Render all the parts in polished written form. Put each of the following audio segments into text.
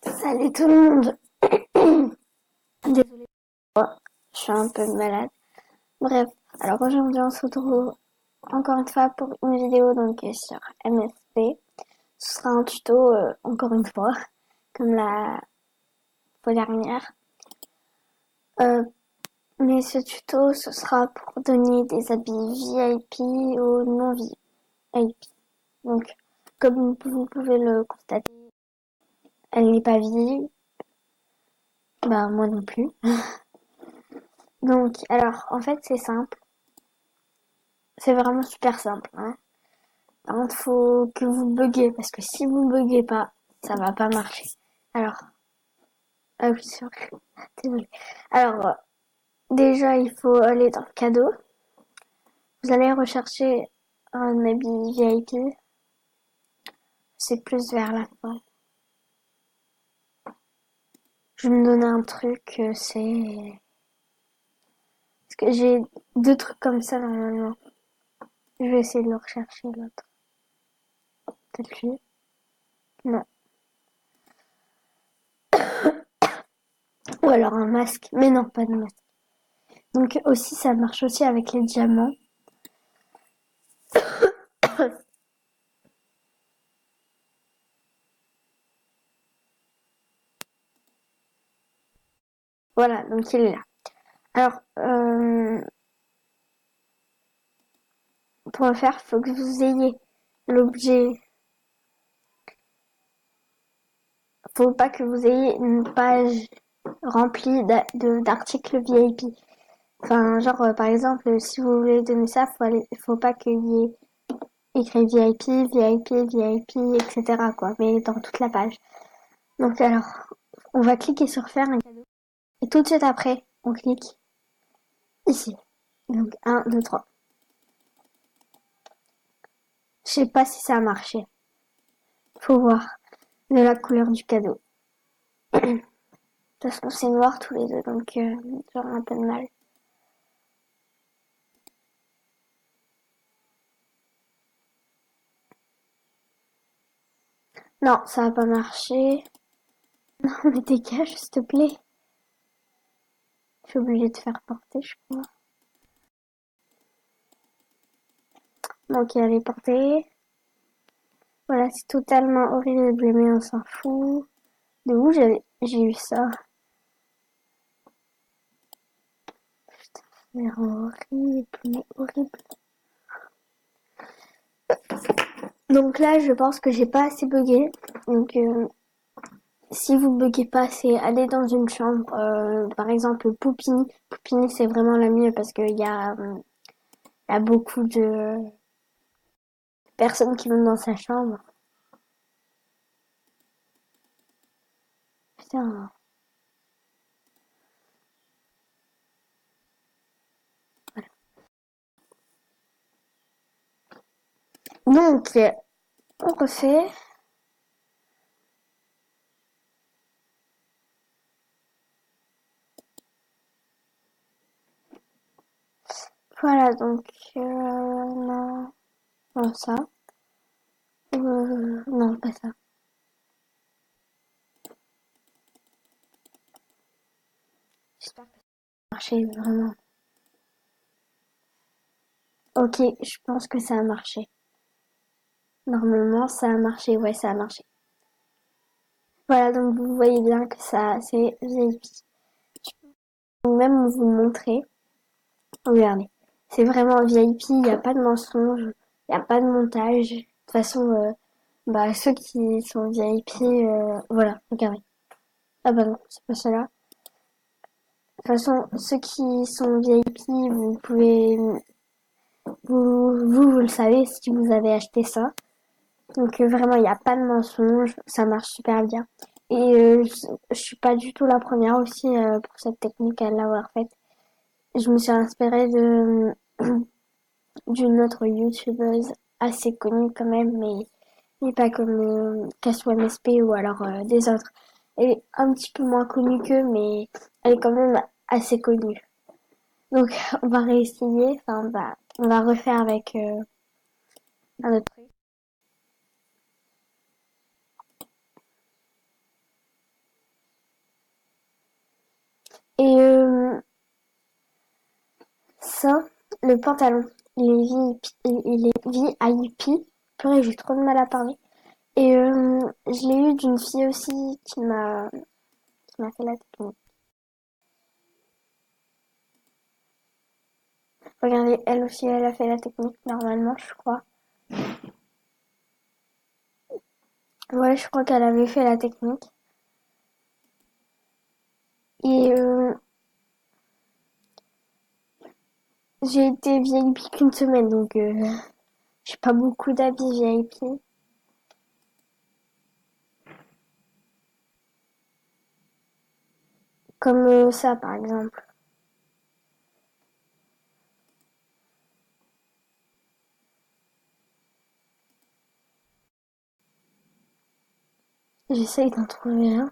Salut tout le monde. Désolée, je suis un peu malade. Bref, alors aujourd'hui on se retrouve encore une fois pour une vidéo sur MSP. Ce sera un tuto encore une fois, comme la fois dernière. Euh, mais ce tuto, ce sera pour donner des habits VIP ou non VIP. Donc, comme vous pouvez le constater, elle n'est pas VIP. Bah moi non plus. Donc, alors en fait c'est simple. C'est vraiment super simple, hein. Par contre, faut que vous buguez, parce que si vous buguez pas, ça va pas marcher. Alors, ah oui, c'est vrai. Désolée. Alors, déjà, il faut aller dans cadeau. Vous allez rechercher un habit VIP. C'est plus vers la fin. Je vais me donner un truc, c'est... Parce que j'ai deux trucs comme ça, normalement. Je vais essayer de le rechercher, l'autre. Peut-être lui. Non. Ou alors un masque. Mais non, pas de masque. Donc aussi, ça marche aussi avec les diamants. Voilà, donc il est là. Alors, pour le faire, il faut que vous ayez l'objet. Faut pas que vous ayez une page remplie d'articles VIP. Enfin, genre, par exemple, si vous voulez donner ça, faut pas qu'il y ait écrit VIP, VIP, VIP, etc. quoi, mais dans toute la page. Donc alors, on va cliquer sur faire un cadeau. Et tout de suite après, on clique ici. Donc 1, 2, 3. Je sais pas si ça a marché. Faut voir de la couleur du cadeau. Parce qu'on c'est noir tous les deux, donc j'aurai un peu de mal. Non, ça va pas marcher. Non, mais dégage, s'il te plaît. Je suis obligée de faire porter, je crois. Donc, elle est portée. Voilà, c'est totalement horrible, mais on s'en fout. De où j'ai eu ça? C'est horrible, mais horrible. Donc là, je pense que j'ai pas assez bugué. Donc, si vous buguez pas, c'est aller dans une chambre, par exemple Poupini. Poupini, c'est vraiment la mieux parce qu'il y a beaucoup de personnes qui vont dans sa chambre. Putain. Donc, on refait. Voilà, donc, non, non, ça. Non, pas ça. J'espère que ça a marché, vraiment. Ok, je pense que ça a marché. Normalement, ça a marché, ouais, ça a marché. Voilà, donc vous voyez bien que ça, c'est VIP. Je peux même vous montrer. Regardez. C'est vraiment VIP, il n'y a pas de mensonge, il n'y a pas de montage. De toute façon, ceux qui sont VIP, voilà, regardez. Ah bah non, c'est pas cela. De toute façon, ceux qui sont VIP, vous pouvez, vous le savez si vous avez acheté ça. Donc vraiment, il n'y a pas de mensonge, ça marche super bien. Et je suis pas du tout la première aussi pour cette technique à l'avoir faite. Je me suis inspirée de d'une autre youtubeuse assez connue quand même, mais pas comme Cassou MSP ou alors des autres. Elle est un petit peu moins connue qu'eux, mais elle est quand même assez connue. Donc on va réessayer, enfin on va refaire avec un autre truc. ça, le pantalon. Il est VIP. Purée, j'ai trop de mal à parler. Et je l'ai eu d'une fille aussi qui m'a fait la technique. Regardez, elle aussi, elle a fait la technique normalement, je crois. Ouais, je crois qu'elle avait fait la technique. Et j'ai été VIP qu'une semaine, donc j'ai pas beaucoup d'habits VIP. Comme ça, par exemple. J'essaye d'en trouver un.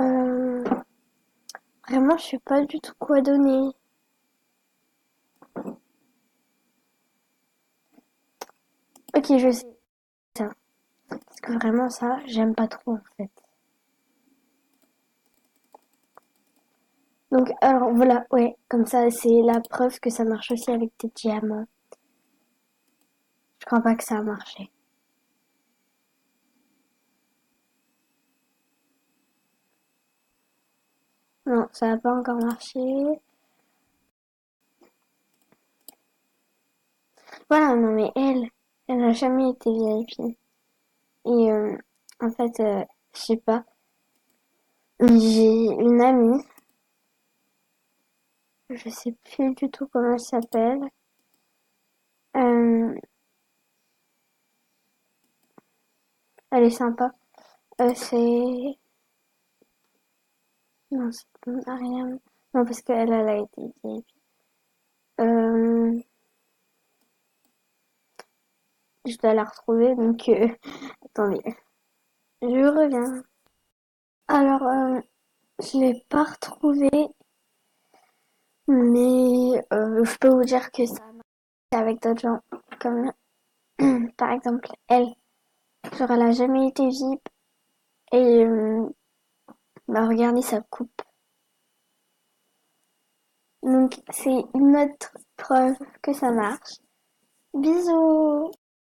Euh, vraiment, je sais pas du tout quoi donner. Ok, je sais ça. Parce que vraiment, ça, j'aime pas trop, en fait. Donc, alors voilà, ouais, comme ça, c'est la preuve que ça marche aussi avec des diamants. Je crois pas que ça a marché. Non, ça a pas encore marché. Voilà, non mais elle n'a jamais été VIP. Et en fait, je sais pas, j'ai une amie, je sais plus du tout comment elle s'appelle. Euh, Elle est sympa. C'est... Non, c'est pas Mariam. Non, parce qu'elle, elle a été VIP. Euh, je dois la retrouver, donc attendez, je reviens. Alors, je l'ai pas retrouvée, mais je peux vous dire que ça a marché avec d'autres gens, comme par exemple elle. Genre, elle a jamais été VIP et bah regardez, ça coupe. Donc, c'est une autre preuve que ça marche. Bisous!